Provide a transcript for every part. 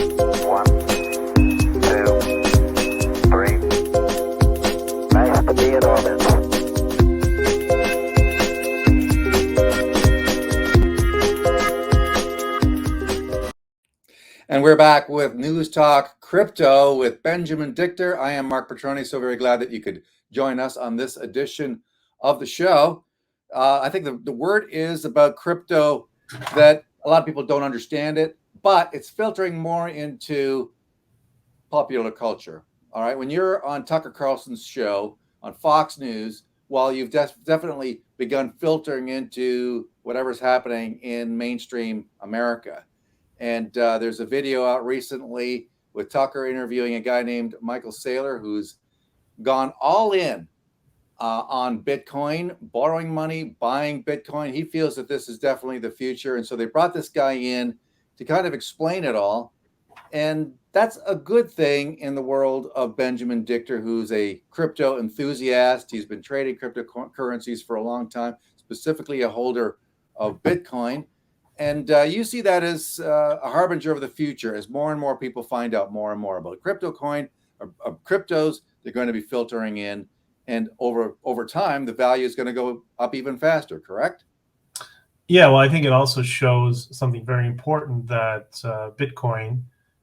One, two, three. Nice to be in orbit. And we're back with News Talk Crypto with Benjamin Dichter. I am Mark Petroni, so very glad that you could join us on this edition of the show. I think the word is about crypto that a lot of people don't understand it, but it's filtering more into popular culture. All right. When you're on Tucker Carlson's show on Fox News, while you've definitely begun filtering into whatever's happening in mainstream America. And there's a video out recently with Tucker interviewing a guy named Michael Saylor, who's gone all in on Bitcoin, borrowing money, buying Bitcoin. He feels that this is definitely the future. And so they brought this guy in to kind of explain it all. And that's a good thing in the world of Benjamin Dichter, who's a crypto enthusiast. He's been trading cryptocurrencies for a long time, specifically a holder of Bitcoin. And you see that as a harbinger of the future as more and more people find out more and more about cryptocurrencies. They're going to be filtering in. And over time, the value is going to go up even faster, correct? Yeah, well, I think it also shows something very important, that Bitcoin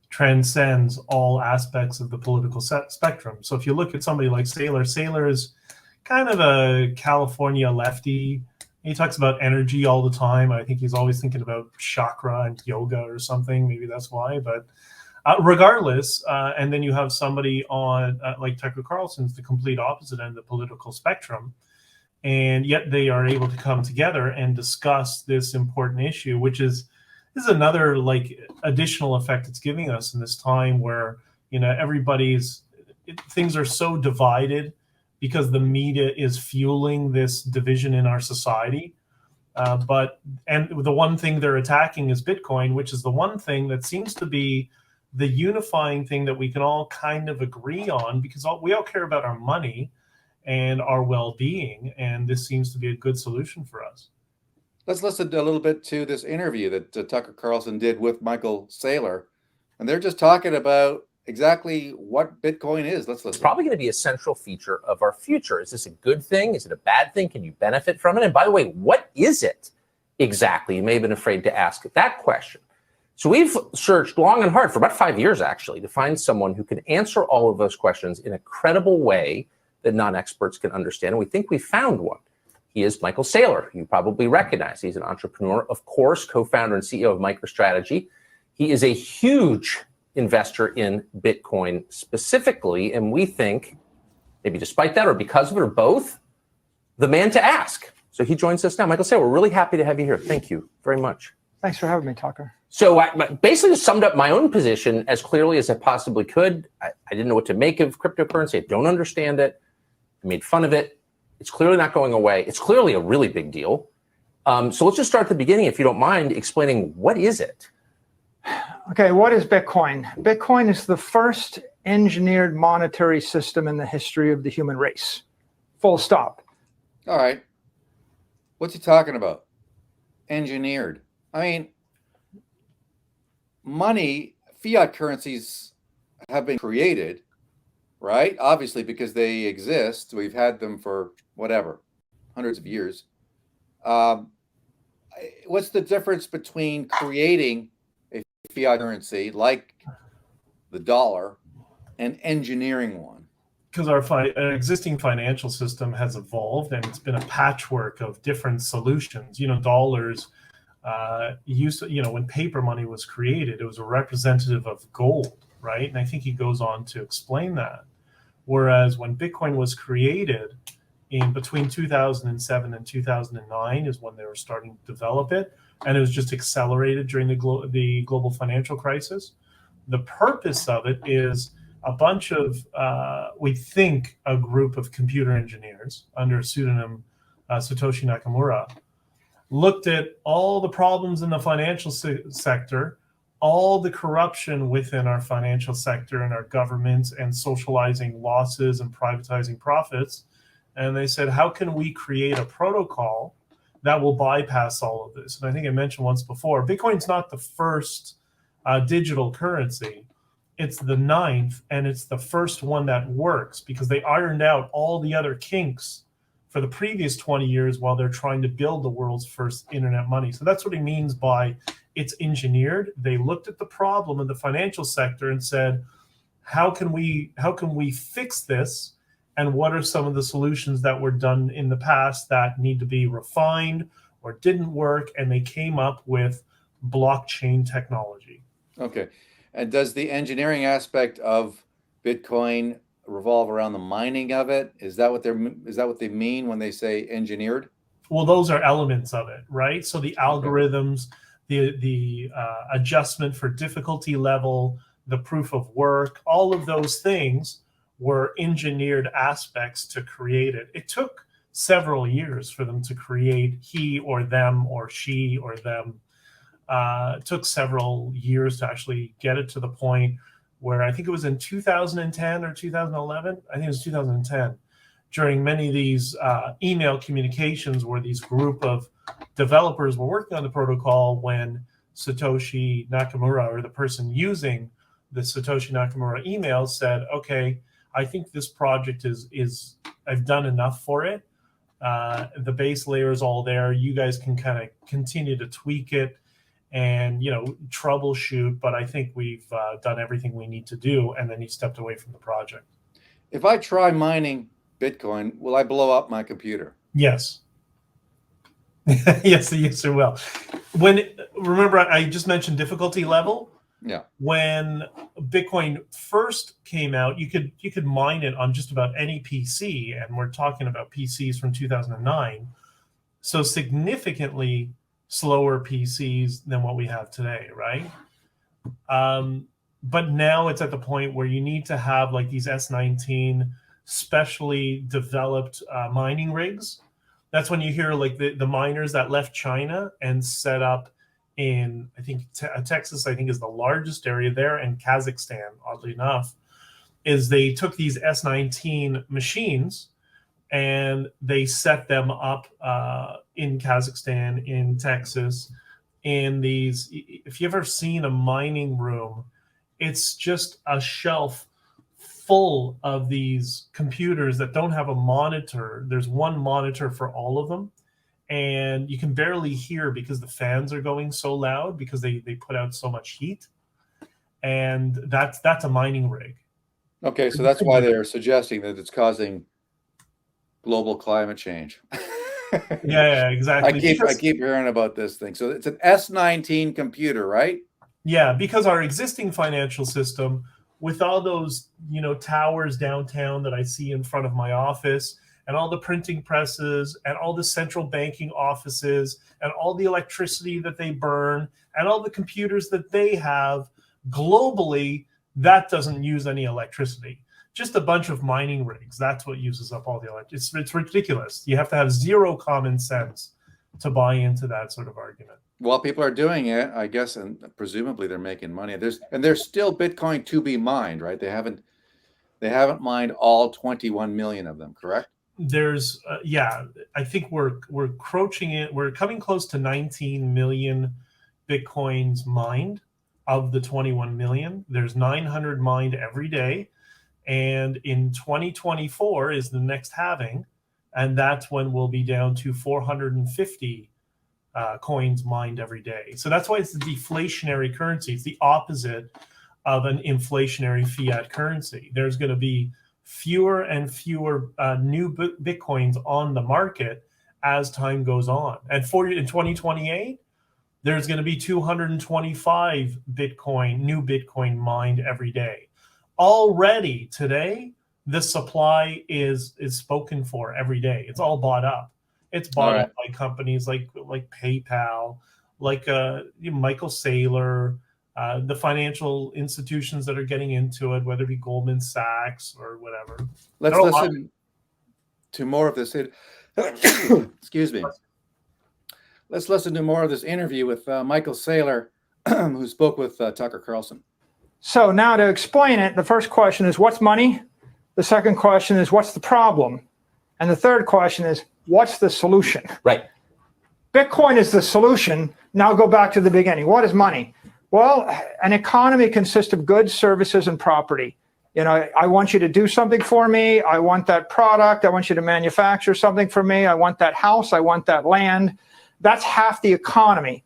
transcends all aspects of the political spectrum. So if you look at somebody like Saylor, Saylor is kind of a California lefty. He talks about energy all the time. I think he's always thinking about chakra and yoga or something. Maybe that's why. But regardless, and then you have somebody on like Tucker Carlson's the complete opposite end of the political spectrum. And yet they are able to come together and discuss this important issue, which is another like additional effect it's giving us in this time where, you know, things are so divided because the media is fueling this division in our society. And the one thing they're attacking is Bitcoin, which is the one thing that seems to be the unifying thing that we can all kind of agree on, because we all care about our money and our well-being, and this seems to be a good solution for us. Let's listen a little bit to this interview that Tucker Carlson did with Michael Saylor, and they're just talking about exactly what Bitcoin is. Let's listen. It's probably going to be a central feature of our future. Is this a good thing? Is it a bad thing? Can you benefit from it? And by the way, what is it exactly? You may have been afraid to ask that question. So we've searched long and hard for about 5 years, actually, to find someone who can answer all of those questions in a credible way that non-experts can understand. And we think we found one. He is Michael Saylor, who you probably recognize. He's an entrepreneur, of course, co-founder and CEO of MicroStrategy. He is a huge investor in Bitcoin specifically, and we think, maybe despite that or because of it or both, the man to ask. So he joins us now. Michael Saylor, we're really happy to have you here. Thank you very much. Thanks for having me, Tucker. So I basically summed up my own position as clearly as I possibly could. I didn't know what to make of cryptocurrency. I don't understand it. I made fun of it. It's clearly not going away. It's clearly a really big deal. So let's just start at the beginning, if you don't mind, explaining what is it? Okay, what is Bitcoin? Bitcoin is the first engineered monetary system in the history of the human race. Full stop. All right. What's he talking about? Engineered. I mean, money, fiat currencies have been created, right? Obviously, because they exist. We've had them for whatever, hundreds of years. What's the difference between creating a fiat currency like the dollar and engineering one? Because our existing financial system has evolved, and it's been a patchwork of different solutions. You know, dollars used to, when paper money was created, it was a representative of gold, right? And I think he goes on to explain that. Whereas when Bitcoin was created in between 2007 and 2009 is when they were starting to develop it, and it was just accelerated during the global financial crisis. The purpose of it is a bunch of, we think, a group of computer engineers under pseudonym Satoshi Nakamura looked at all the problems in the financial sector, all the corruption within our financial sector and our governments, and socializing losses and privatizing profits. And they said, how can we create a protocol that will bypass all of this? And I think I mentioned once before, Bitcoin's not the first digital currency. It's the 9th, and it's the first one that works because they ironed out all the other kinks for the previous 20 years while they're trying to build the world's first internet money. So that's what he means by it's engineered. They looked at the problem in the financial sector and said, how can we fix this? And what are some of the solutions that were done in the past that need to be refined or didn't work? And they came up with blockchain technology. Okay. And does the engineering aspect of Bitcoin revolve around the mining of it? Is that what they mean when they say engineered? Well, those are elements of it, right? So the algorithms, the adjustment for difficulty level, the proof of work, all of those things were engineered aspects to create it. It took several years for them to create he or them or she or them. It took several years to actually get it to the point where I think it was in 2010 or 2011. I think it was 2010. During many of these email communications where these group of developers were working on the protocol, when Satoshi Nakamura, or the person using the Satoshi Nakamura email, said, okay, I think this project is I've done enough for it. The base layer is all there. You guys can kind of continue to tweak it and, troubleshoot, but I think we've done everything we need to do. And then he stepped away from the project. If I try mining Bitcoin, will I blow up my computer? Yes. yes, it will. Remember, I just mentioned difficulty level. Yeah. When Bitcoin first came out, you could mine it on just about any PC, and we're talking about PCs from 2009. So significantly slower PCs than what we have today, right? But now it's at the point where you need to have like these S19 specially developed mining rigs. That's when you hear like the miners that left China and set up in, I think, Texas, I think, is the largest area there, and Kazakhstan, oddly enough, is they took these S19 machines and they set them up in Kazakhstan, in Texas, in these. If you've ever seen a mining room, it's just a shelf full of these computers that don't have a monitor. There's one monitor for all of them. And you can barely hear because the fans are going so loud because they put out so much heat. And that's a mining rig. Okay, so that's why they're suggesting that it's causing global climate change. Yeah, exactly. I keep hearing about this thing. So it's an S19 computer, right? Yeah, because our existing financial system, with all those towers downtown that I see in front of my office, and all the printing presses, and all the central banking offices, and all the electricity that they burn, and all the computers that they have globally, that doesn't use any electricity. Just a bunch of mining rigs. That's what uses up all the electricity. It's ridiculous. You have to have zero common sense to buy into that sort of argument. Well, people are doing it, I guess, and presumably they're making money. There's still Bitcoin to be mined, right? They haven't mined all 21 million of them, correct? There's I think we're approaching it. We're coming close to 19 million Bitcoins mined of the 21 million. There's 900 mined every day. And in 2024 is the next halving. And that's when we'll be down to 450 coins mined every day. So that's why it's a deflationary currency. It's the opposite of an inflationary fiat currency. There's going to be fewer and fewer new Bitcoins on the market as time goes on. And in 2028, there's going to be 225 new Bitcoin mined every day. Already today, the supply is spoken for every day. It's all bought up. It's bought up by companies like PayPal, like Michael Saylor, the financial institutions that are getting into it, whether it be Goldman Sachs or whatever. Let's listen to more of this. Excuse me. Let's listen to more of this interview with Michael Saylor, who spoke with Tucker Carlson. So now to explain it, the first question is, what's money? The second question is, what's the problem? And the third question is, what's the solution? Right. Bitcoin is the solution. Now go back to the beginning. What is money? Well, an economy consists of goods, services, and property. I want you to do something for me. I want that product. I want you to manufacture something for me. I want that house. I want that land. That's half the economy.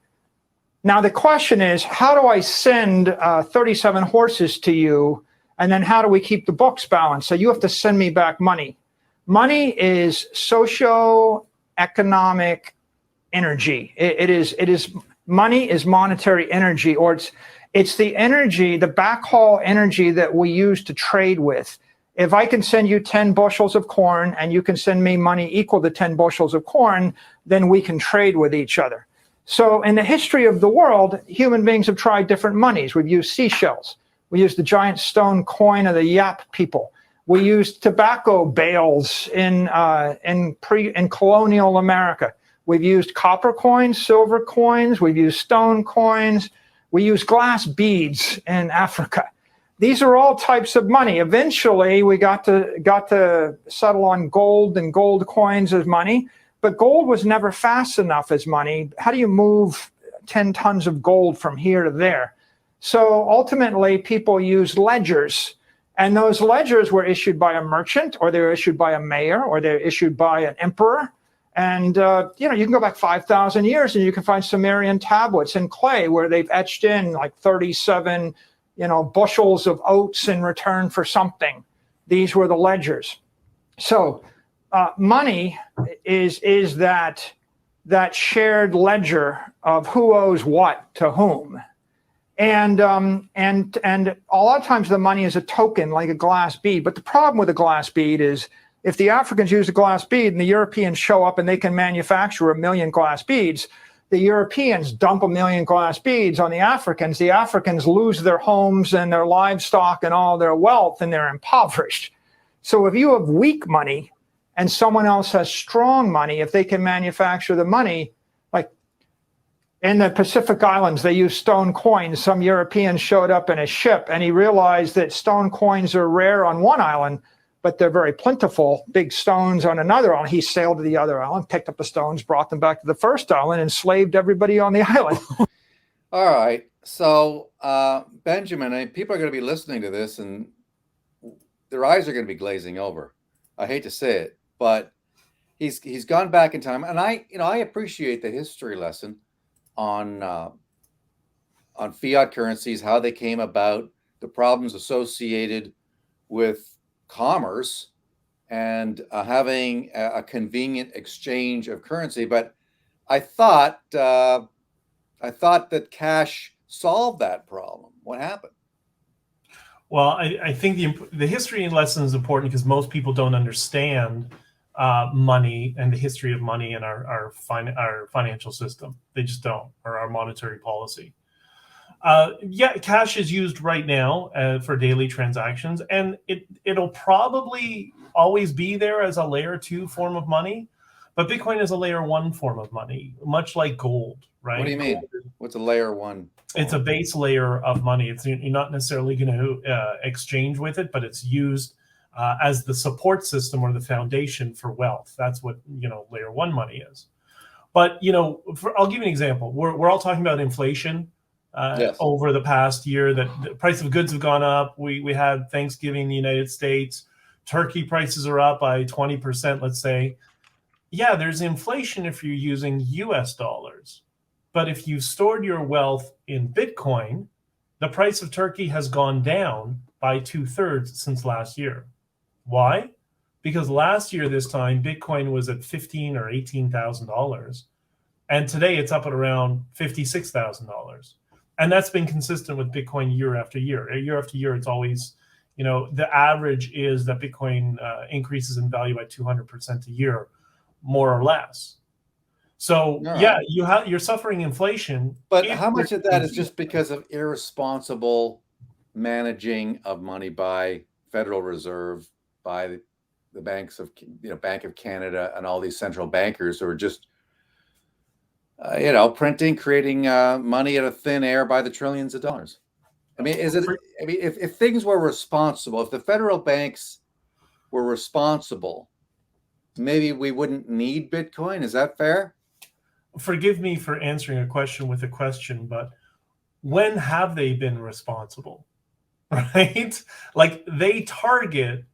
Now, the question is, how do I send 37 horses to you? And then how do we keep the books balanced? So you have to send me back money. Money is socio-economic energy. Money is monetary energy, or it's the energy, the backhaul energy that we use to trade with. If I can send you 10 bushels of corn and you can send me money equal to 10 bushels of corn, then we can trade with each other. So in the history of the world, human beings have tried different monies. We've used seashells. We used the giant stone coin of the Yap people. We used tobacco bales in colonial America. We've used copper coins, silver coins. We've used stone coins. We use glass beads in Africa. These are all types of money. Eventually, we got to settle on gold and gold coins as money, but gold was never fast enough as money. How do you move 10 tons of gold from here to there? So ultimately, people used ledgers, and those ledgers were issued by a merchant, or they were issued by a mayor, or they're issued by an emperor. And you can go back 5,000 years and you can find Sumerian tablets in clay where they've etched in like 37, bushels of oats in return for something. These were the ledgers. So money is that shared ledger of who owes what to whom. And a lot of times the money is a token, like a glass bead. But the problem with a glass bead is, if the Africans use a glass bead and the Europeans show up and they can manufacture 1 million glass beads, the Europeans dump 1 million glass beads on the Africans. The Africans lose their homes and their livestock and all their wealth, and they're impoverished. So if you have weak money and someone else has strong money, if they can manufacture the money, like in the Pacific Islands, they use stone coins. Some European showed up in a ship and he realized that stone coins are rare on one island, but they're very plentiful, big stones on another island. He sailed to the other island, picked up the stones, brought them back to the first island, and enslaved everybody on the island. All right. So, Benjamin, people are going to be listening to this and their eyes are going to be glazing over. I hate to say it, but he's gone back in time. And I appreciate the history lesson on fiat currencies, how they came about, the problems associated with commerce and having a convenient exchange of currency. But I thought that cash solved that problem. What happened? Well, I think the history lesson is important because most people don't understand money and the history of money in our financial system. They just don't, or our monetary policy. Cash is used right now for daily transactions, and it'll probably always be there as a layer 2 form of money, but Bitcoin is a layer 1 form of money, much like gold, right? What do you mean? What's a layer 1? It's a base layer of money. You're not necessarily going to exchange with it, but it's used as the support system or the foundation for wealth. That's what layer 1 money is. But I'll give you an example. We're all talking about inflation. Yes. Over the past year, that the price of goods have gone up. We had Thanksgiving in the United States. Turkey prices are up by 20%, let's say. Yeah, there's inflation if you're using US dollars. But if you stored your wealth in Bitcoin, the price of turkey has gone down by 2/3 since last year. Why? Because last year, this time, Bitcoin was at $15,000 or $18,000. And today it's up at around $56,000. And that's been consistent with Bitcoin year after year. Year after year, it's always, the average is that Bitcoin increases in value by 200% a year, more or less. So, you're suffering inflation. But how much of that is just because of irresponsible managing of money by Federal Reserve, by the banks of, Bank of Canada and all these central bankers who are just printing, creating money out of thin air by the trillions of dollars? I mean, if things were responsible, if the federal banks were responsible, maybe we wouldn't need Bitcoin. Is that fair? Forgive me for answering a question with a question, but when have they been responsible, right? Like they target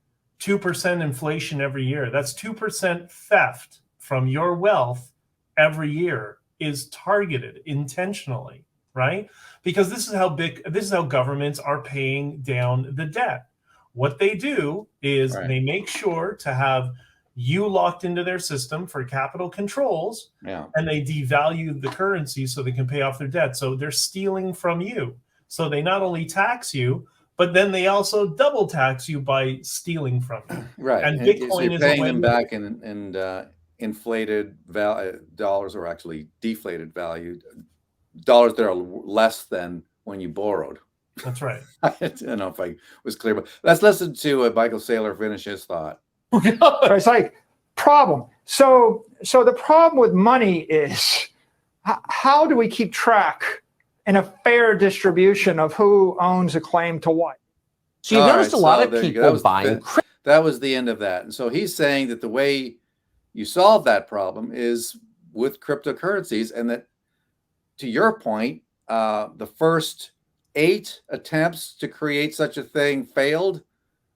2% inflation every year. That's 2% theft from your wealth every year is targeted intentionally, right? Because this is how governments are paying down the debt. What they do is Right. they make sure to have you locked into their system for capital controls, Yeah. and they devalue the currency so they can pay off their debt. So they're stealing from you. So they not only tax you, but then they also double tax you by stealing from you. Right. And So Bitcoin you're is a paying way them back in inflated dollars, or actually deflated value, dollars that are less than when you borrowed. That's right. I don't know if I was clear, but let's listen to Michael Saylor finish his thought. It's like problem. So the problem with money is how do we keep track in a fair distribution of who owns a claim to what? So you've All noticed right, a lot so of there you go. people buying crypto. That was the end of that. And so he's saying that the way you solve that problem is with cryptocurrencies, and that, to your point, the first 8 attempts to create such a thing failed,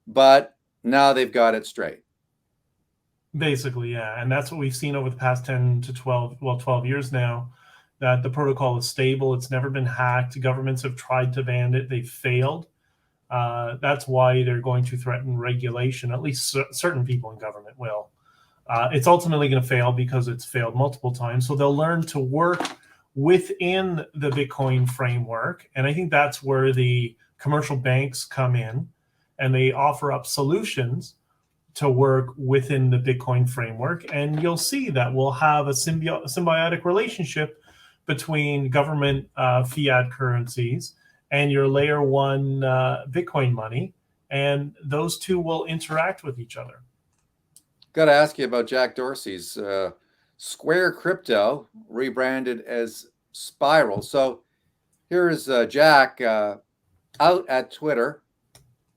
but now they've got it straight. Basically, yeah. And that's what we've seen over the past 10 to 12 years now, that the protocol is stable. It's never been hacked. Governments have tried to ban it. They've failed. That's why they're going to threaten regulation. At least certain people in government will. It's ultimately going to fail because it's failed multiple times. So they'll learn to work within the Bitcoin framework. And I think that's where the commercial banks come in, and they offer up solutions to work within the Bitcoin framework. And you'll see that we'll have a symbiotic relationship between government fiat currencies and your layer 1 Bitcoin money. And those two will interact with each other. Got to ask you about Jack Dorsey's Square Crypto, rebranded as Spiral. So here is Jack out at Twitter,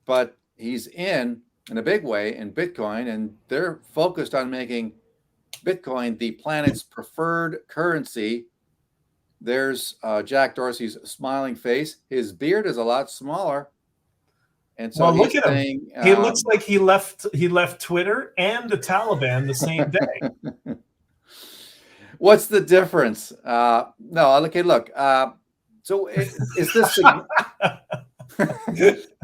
but he's in a big way in Bitcoin, and they're focused on making Bitcoin the planet's preferred currency. There's Jack Dorsey's smiling face. His beard is a lot smaller. And so well, he's look at saying, him. He looks like he left Twitter and the Taliban the same day. What's the difference? No, okay, look. So is this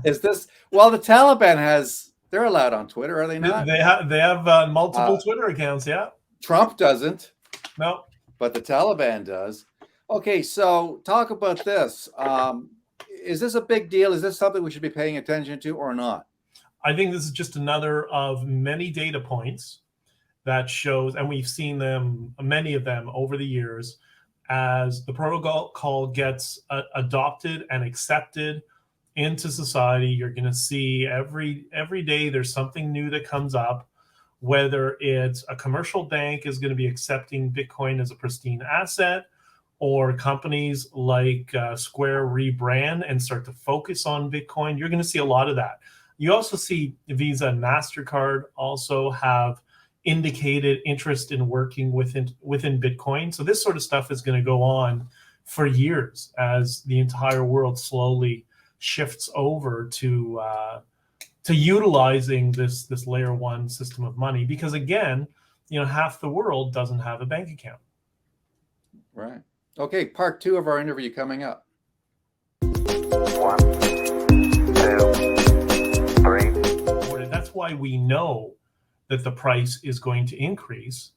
is this? Well, the Taliban they're allowed on Twitter, are they not? They have multiple Twitter accounts. Yeah. Trump doesn't. No. But the Taliban does. Okay, so talk about this. Is this a big deal? Is this something we should be paying attention to or not? I think this is just another of many data points that shows, and we've seen them, many of them over the years, as the protocol gets adopted and accepted into society. You're going to see every day there's something new that comes up, whether it's a commercial bank is going to be accepting Bitcoin as a pristine asset, or companies like Square rebrand and start to focus on Bitcoin. You're going to see a lot of that. You also see Visa and MasterCard also have indicated interest in working within Bitcoin. So this sort of stuff is going to go on for years as the entire world slowly shifts over to utilizing this layer 1 system of money. Because again, half the world doesn't have a bank account. Right. Okay, part 2 of our interview coming up. 1, 2, 3. That's why we know that the price is going to increase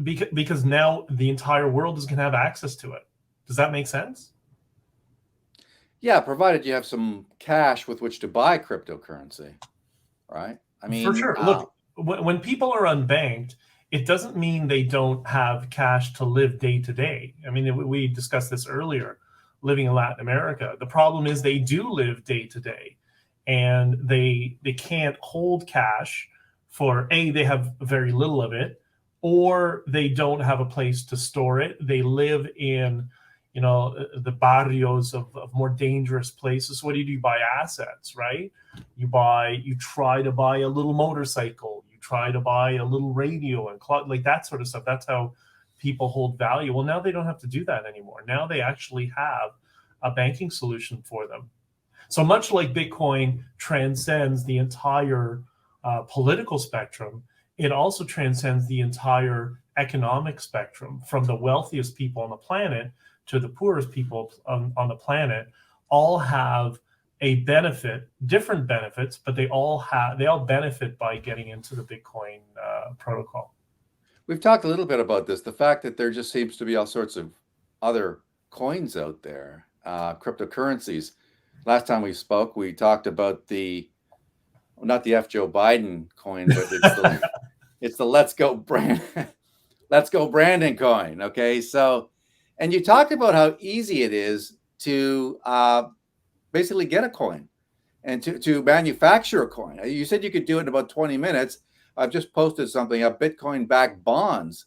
because now the entire world is going to have access to it. Does that make sense? Yeah, provided you have some cash with which to buy cryptocurrency, right? I mean, for sure. Look, when people are unbanked, it doesn't mean they don't have cash to live day to day. I mean, we discussed this earlier, living in Latin America. The problem is they do live day to day, and they can't hold cash for they have very little of it, or they don't have a place to store it. They live in the barrios of more dangerous places. What do? You buy assets, right? You try to buy a little motorcycle. You try to buy a little radio and clock, like that sort of stuff. That's how people hold value. Well, now they don't have to do that anymore. Now they actually have a banking solution for them. So much like Bitcoin transcends the entire political spectrum, it also transcends the entire economic spectrum, from the wealthiest people on the planet to the poorest people on the planet. All have a benefit, different benefits, but they all benefit by getting into the Bitcoin protocol. We've talked a little bit about this, the fact that there just seems to be all sorts of other coins out there, cryptocurrencies. Last time we spoke, we talked about not the F. Joe Biden coin, but it's the Let's Go Brandon coin. Okay, so, and you talked about how easy it is to basically get a coin and to manufacture a coin. You said you could do it in about 20 minutes. I've just posted something up. Bitcoin-backed bonds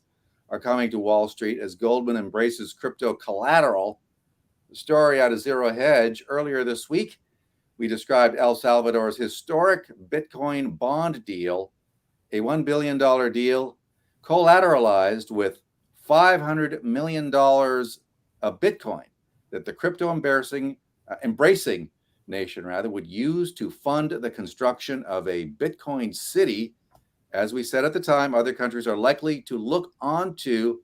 are coming to Wall Street as Goldman embraces crypto collateral. The story out of Zero Hedge earlier this week, we described El Salvador's historic Bitcoin bond deal, a $1 billion deal collateralized with $500 million of Bitcoin that the crypto embracing nation would use to fund the construction of a Bitcoin city. As we said at the time, other countries are likely to look onto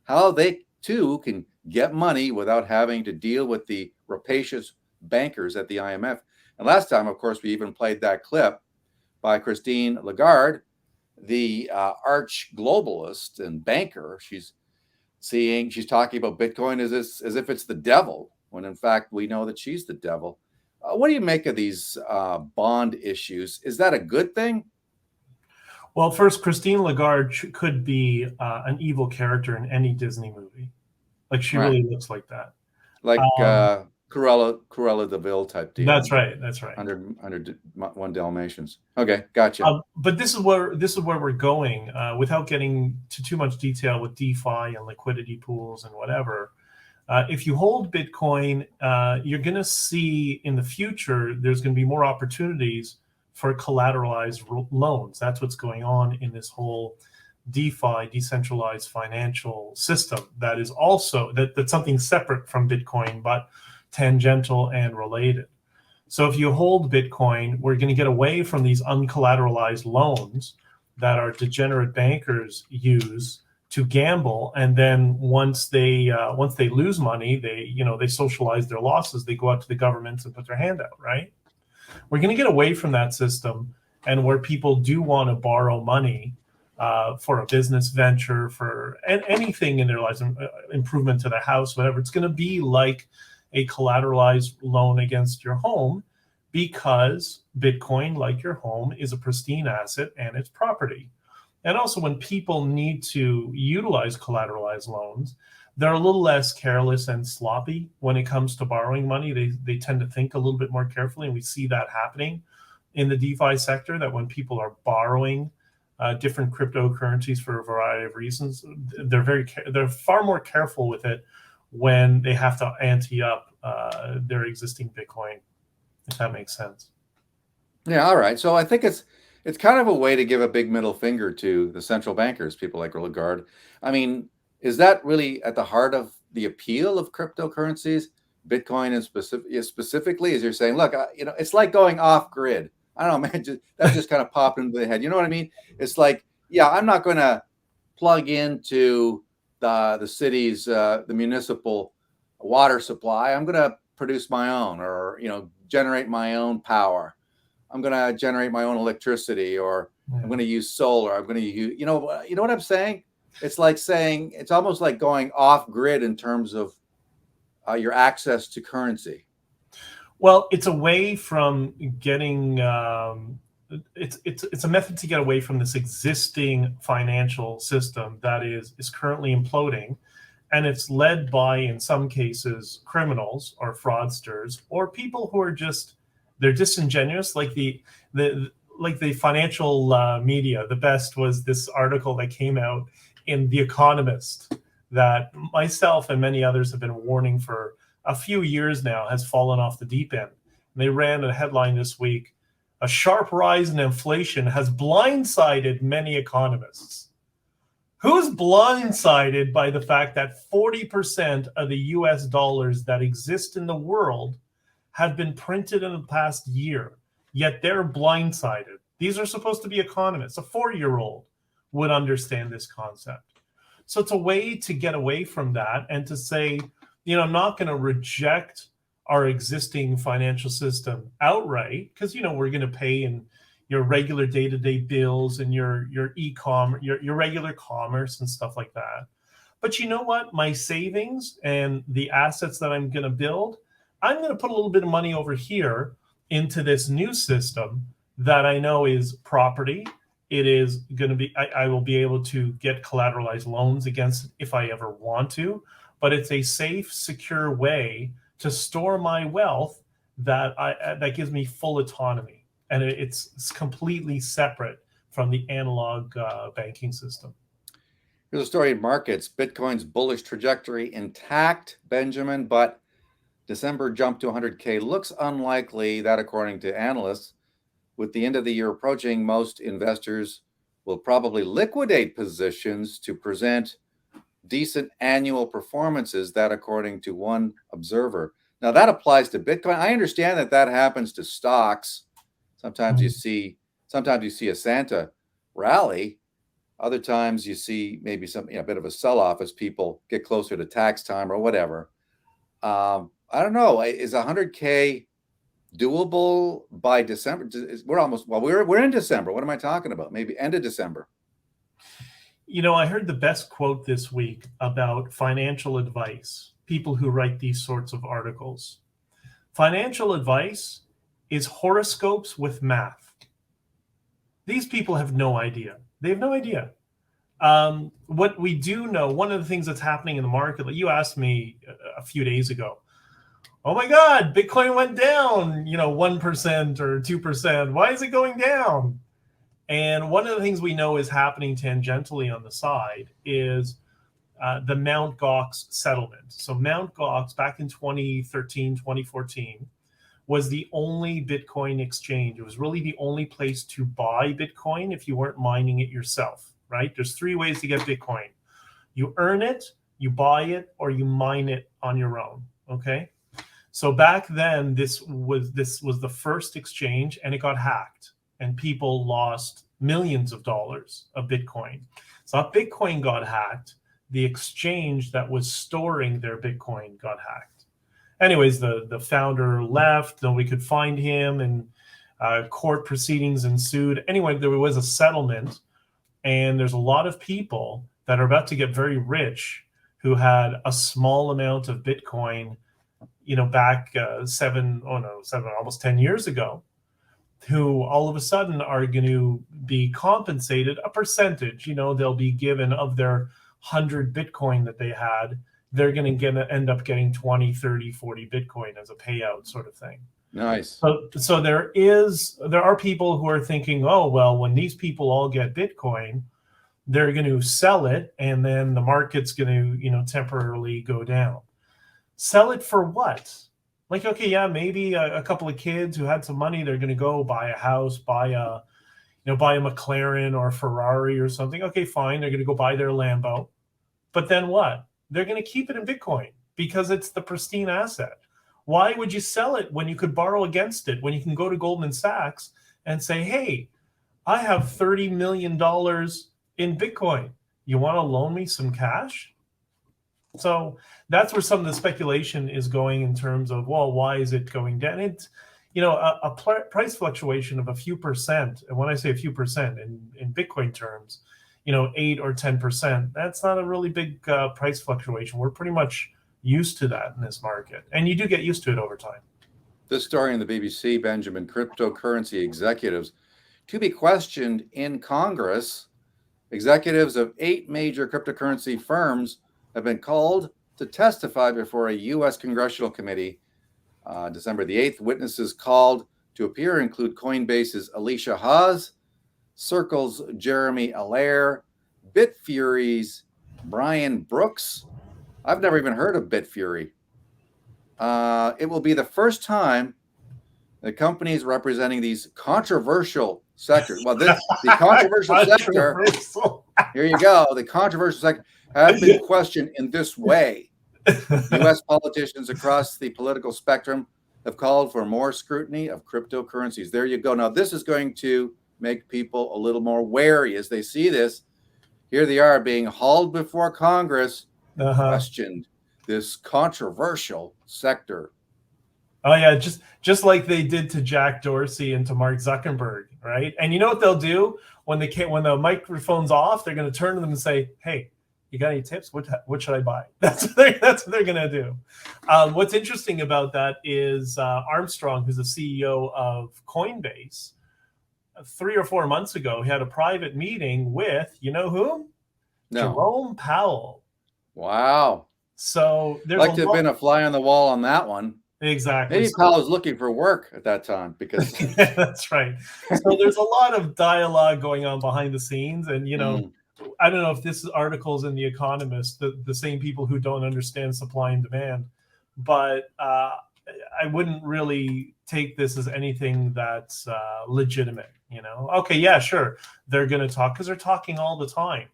how they too can get money without having to deal with the rapacious bankers at the IMF. And last time, of course, we even played that clip by Christine Lagarde, the arch globalist and banker. She's talking about Bitcoin as if it's the devil, when in fact we know that she's the devil. What do you make of these bond issues? Is that a good thing? Well, first, Christine Lagarde could be an evil character in any Disney movie. Like, she really looks like that. Like Cruella de Vil type deal. That's right. 101 Dalmatians. Okay, gotcha. But this is where we're going, without getting to too much detail with DeFi and liquidity pools and whatever. If you hold Bitcoin, you're going to see in the future there's going to be more opportunities for collateralized loans. That's what's going on in this whole DeFi, decentralized financial system. That is also that's something separate from Bitcoin, but tangential and related. So if you hold Bitcoin, we're going to get away from these uncollateralized loans that our degenerate bankers use to gamble, and then once they lose money, they socialize their losses. They go out to the governments and put their hand out, right? We're going to get away from that system, and where people do want to borrow money for a business venture, for anything in their lives, improvement to their house, whatever, it's going to be like a collateralized loan against your home, because Bitcoin, like your home, is a pristine asset and it's property. And also, when people need to utilize collateralized loans, they're a little less careless and sloppy when it comes to borrowing money. They tend to think a little bit more carefully, and we see that happening in the DeFi sector, that when people are borrowing different cryptocurrencies for a variety of reasons, they're far more careful with it when they have to ante up their existing Bitcoin, if that makes sense. Yeah, all right. So I think it's kind of a way to give a big middle finger to the central bankers, people like Lagarde. I mean, is that really at the heart of the appeal of cryptocurrencies, Bitcoin and specifically, as you're saying, look, it's like going off grid. I don't know, man, that just kind of popped into the head. You know what I mean? It's like, yeah, I'm not going to plug into the city's, the municipal water supply. I'm going to produce my own, or, generate my own power. I'm going to generate my own electricity, or I'm going to use solar. I'm going to use, you know what I'm saying? It's like saying, it's almost like going off grid in terms of your access to currency. Well, it's a way from getting, it's a method to get away from this existing financial system that is currently imploding. And it's led by, in some cases, criminals or fraudsters, or people who are they're disingenuous, like the financial media. The best was this article that came out in The Economist that myself and many others have been warning for a few years now has fallen off the deep end. And they ran a headline this week: a sharp rise in inflation has blindsided many economists. Who's blindsided by the fact that 40% of the US dollars that exist in the world have been printed in the past year, yet they're blindsided? These are supposed to be economists. A 40-year-old would understand this concept. So it's a way to get away from that and to say, I'm not going to reject our existing financial system outright, because, we're going to pay in your regular day-to-day bills and your e-commerce, your regular commerce and stuff like that. But you know what? My savings and the assets that I'm going to build, I'm going to put a little bit of money over here into this new system that I know is property. It is going to be, I will be able to get collateralized loans against it if I ever want to, but it's a safe, secure way to store my wealth that gives me full autonomy. And it's completely separate from the analog banking system. Here's a story in markets. Bitcoin's bullish trajectory intact, Benjamin, but December jump to 100K looks unlikely. That, according to analysts, with the end of the year approaching, most investors will probably liquidate positions to present decent annual performances. That, according to one observer. Now, that applies to Bitcoin. I understand that happens to stocks. Sometimes you see a Santa rally. Other times you see maybe a bit of a sell-off as people get closer to tax time or whatever. I don't know. Is 100K doable by December? We're in December. What am I talking about? Maybe end of December. I heard the best quote this week about financial advice, people who write these sorts of articles. Financial advice is horoscopes with math. These people have no idea. They have no idea. What we do know, one of the things that's happening in the market, like you asked me a few days ago, oh my God, Bitcoin went down, 1% or 2%. Why is it going down? And one of the things we know is happening tangentially on the side is the Mt. Gox settlement. So Mt. Gox back in 2013, 2014, was the only Bitcoin exchange. It was really the only place to buy Bitcoin if you weren't mining it yourself, right? There's 3 ways to get Bitcoin. You earn it, you buy it, or you mine it on your own, okay? So back then, this was the first exchange, and it got hacked, and people lost millions of dollars of Bitcoin. So not Bitcoin got hacked, the exchange that was storing their Bitcoin got hacked. Anyways, the founder left, nobody could find him, and court proceedings ensued. Anyway, there was a settlement, and there's a lot of people that are about to get very rich who had a small amount of Bitcoin, back almost 10 years ago, who all of a sudden are going to be compensated a percentage. They'll be given of their 100 Bitcoin that they had. They're going to end up getting 20, 30, 40 Bitcoin as a payout sort of thing. Nice. So there are people who are thinking, oh, well, when these people all get Bitcoin, they're going to sell it, and then the market's going to, temporarily go down. Sell it for what? Like, okay, yeah, maybe a couple of kids who had some money, they're going to go buy a house, buy a McLaren or a Ferrari or something. Okay, fine. They're going to go buy their Lambo. But then what? They're going to keep it in Bitcoin because it's the pristine asset. Why would you sell it when you could borrow against it, when you can go to Goldman Sachs and say, hey, I have $30 million in Bitcoin. You want to loan me some cash? So that's where some of the speculation is going in terms of, well, why is it going down? It's, a price fluctuation of a few percent. And when I say a few percent in Bitcoin terms, 8 or 10%, that's not a really big price fluctuation. We're pretty much used to that in this market. And you do get used to it over time. This story in the BBC, Benjamin, cryptocurrency executives to be questioned in Congress. Executives of 8 major cryptocurrency firms have been called to testify before a U.S. congressional committee. December the 8th, witnesses called to appear include Coinbase's Alicia Haas, Circle's Jeremy Allaire, Bitfury's Brian Brooks. I've never even heard of Bitfury. It will be the first time the companies representing these controversial sectors. Well, the controversial sector, Controversial. here you go, the controversial sector have been questioned in this way. U.S. politicians across the political spectrum have called for more scrutiny of cryptocurrencies. There you go. Now, this is going to make people a little more wary as they see this. Here they are being hauled before Congress, questioned this controversial sector. Oh yeah, just like they did to Jack Dorsey and to Mark Zuckerberg, right? And you know what they'll do when the microphone's off? They're going to turn to them and say, "Hey, you got any tips? What should I buy?" That's what they're going to do. What's interesting about that is Armstrong, who's the CEO of Coinbase, 3 or 4 months ago, he had a private meeting with, you know who? No. Jerome Powell. Wow. So there's like to have been a fly on the wall on that one. Exactly. Maybe Powell was looking for work at that time because that's right. So there's a lot of dialogue going on behind the scenes, and you know, I don't know if this article's in the Economist, the same people who don't understand supply and demand, but I wouldn't really take this as anything that's legitimate. You know, okay, yeah, sure, they're going to talk because they're talking all the time.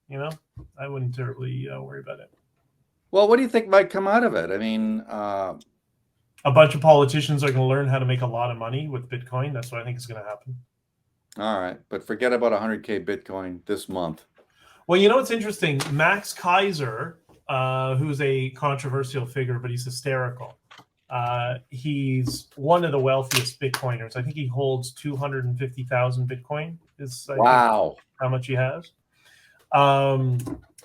You know, I wouldn't terribly worry about it. Well, what do you think might come out of it? I mean, a bunch of politicians are going to learn how to make a lot of money with Bitcoin. That's what I think is going to happen. All right, but forget about 100K Bitcoin this month. Well, you know what's interesting? Max Kaiser, who's a controversial figure, but he's hysterical. He's one of the wealthiest Bitcoiners. I think he holds 250,000 Bitcoin. Wow, how much he has.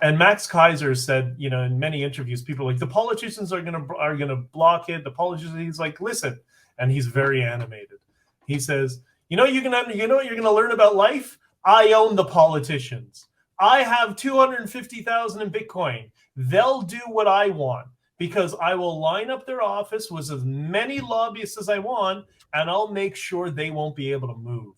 And Max Kaiser said, you know, in many interviews, people are like, the politicians are gonna block it. The politicians, he's like, listen, and he's very animated. He says, you know what you're gonna learn about life? I own the politicians. I have 250,000 in Bitcoin. They'll do what I want because I will line up their office with as many lobbyists as I want, and I'll make sure they won't be able to move.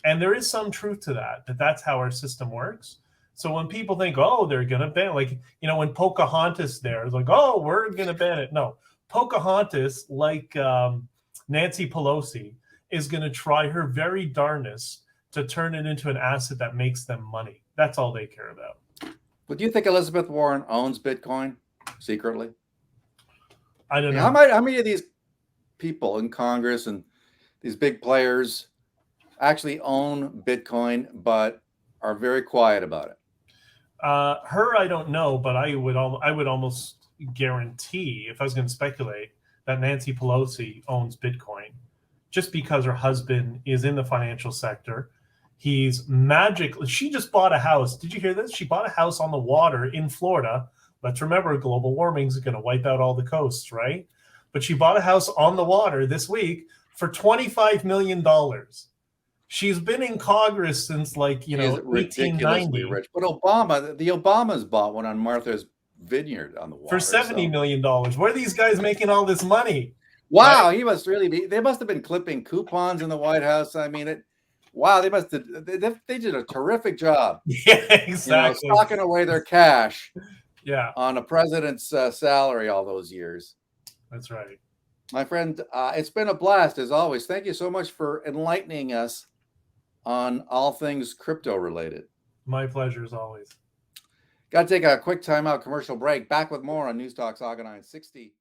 And there is some truth to that that's how our system works. So when people think, oh, they're going to ban, like, you know, when Pocahontas there is like, oh, we're going to ban it. No, Pocahontas, like Nancy Pelosi, is going to try her very darnest to turn it into an asset that makes them money. That's all they care about. Well, do you think Elizabeth Warren owns Bitcoin secretly? I don't know. How many of these people in Congress and these big players actually own Bitcoin but are very quiet about it? Her, I don't know, but I would almost guarantee, if I was going to speculate, that Nancy Pelosi owns Bitcoin, just because her husband is in the financial sector. He's magically. She just bought a house. Did you hear this? She bought a house on the water in Florida. Let's remember, global warming is going to wipe out all the coasts, right? But she bought a house on the water this week for $25 million. She's been in Congress since, like, you know, 1890. Rich. But the Obamas bought one on Martha's Vineyard on the water for $70 million. Where are these guys making all this money? Wow, right? He must really be. They must have been clipping coupons in the White House. I mean, wow, they must have. They did a terrific job. Yeah, exactly. You know, stocking away their cash. Yeah, on a president's salary all those years. That's right, my friend. It's been a blast as always. Thank you so much for enlightening us on all things crypto related. My pleasure as always. Got to take a quick timeout commercial break. Back with more on NewsTalk Saga 960.